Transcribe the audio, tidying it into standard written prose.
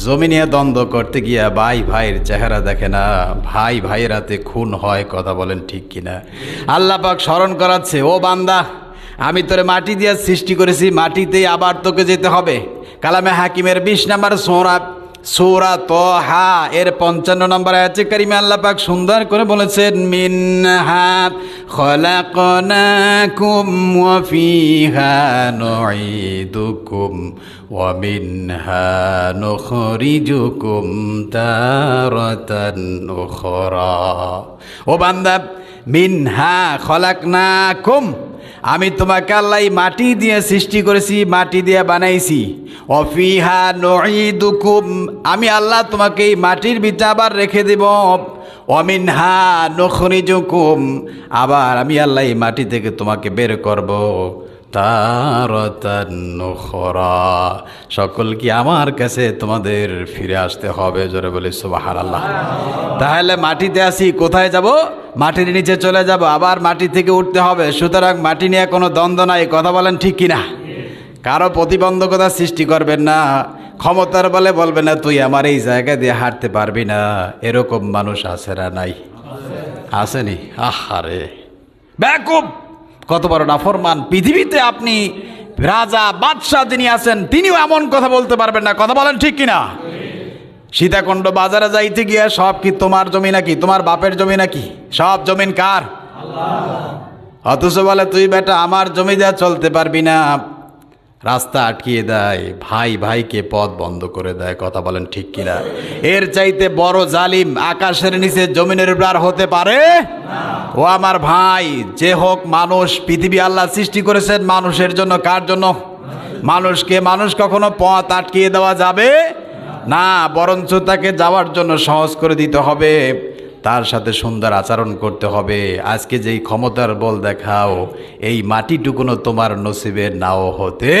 জমি নিয়ে দ্বন্দ্ব করতে গিয়া ভাই ভাইয়ের চেহারা দেখে না, ভাই ভাইয়ের হাতে খুন হয়। কথা বলেন ঠিক কিনা? আল্লাহ পাক স্মরণ করাচ্ছে, ও বান্দা, আমি তোরে মাটি দিয়ে সৃষ্টি করেছি, মাটিতেই আবার তোকে যেতে হবে। কালামে হাকিমের 20 নম্বর সূরা তাহা এর 55 নম্বর আয়াতে কারিমে আল্লাহ পাক সুন্দর করে বলেছেন, মিনহা খলাকনাকুম ওয়া ফিহা নুঈদুকুম ওয়া মিনহা নুখরিজুকুম তারাতান উখরা। ও বান্দা, মিনহা খলাকনাকুম, আমি তোমাকে আল্লাহ মাটি দিয়ে সৃষ্টি করেছি, মাটি দিয়ে বানাইছি। অফিহা নুঈদুকুম, আমি আল্লাহ তোমাকে এই মাটির ভিতরে আবার রেখে দেব। অমিনহা নুখরিজুকুম, আবার আমি আল্লাহ এই মাটি থেকে তোমাকে বের করব। তারাতান উখরা, সকল কি আমার কাছে তোমাদের ফিরে আসতে হবে। জোরে বলি সুবহানাল্লাহ। তাহলে মাটিতে আসি, কোথায় যাব? মাটির নিচে চলে যাব, আবার মাটি থেকে উঠতে হবে। সুতরাং মাটি নিয়ে কোনো দ্বন্দ্ব নাই। কথা বলেন ঠিক কিনা? কারো প্রতিবন্ধকতা সৃষ্টি করবেন না, ক্ষমতার বলে বলবেন না তুই আমার এই জায়গা দিয়ে হাঁটতে পারবি না। এরকম মানুষ আছে না নাই? আসেনি? আহারে বেকুব, কত বড় নাফরমান। পৃথিবীতে আপনি রাজা বাদশাহ যিনি আছেন, তিনিও এমন কথা বলতে পারবেন না। কথা বলেন ঠিক কিনা? সীতাকুণ্ড বাজারে যাইতে গিয়ে সব কি তোমার জমি নাকি, তোমার বাপের জমি নাকি? সব জমিন কার? আল্লাহ। অথচ বলে তুই বেটা আমার জমি দিয়ে চলতে পারবি না, রাস্তা আটকিয়ে দেয়, ভাই ভাইকে পথ বন্ধ করে দেয়। কথা বলেন ঠিক কিনা? এর চাইতে বড় জালিম আকাশের নিচে জমিনের উপর হতে পারে না। ও আমার ভাই, যে হোক মানুষ, পৃথিবী আল্লাহ সৃষ্টি করেছেন মানুষের জন্য। কার জন্য? মানুষ কখনো পথ আটকিয়ে দেওয়া যাবে না, বরঞ্চ তাকে যাওয়ার জন্য সহজ করে দিতে হবে, তার সাথে সুন্দর আচরণ করতে হবে। আজকে যেই ক্ষমতার বল দেখাও, এই মাটিটুকুনো তোমার নসিবে নাও হতে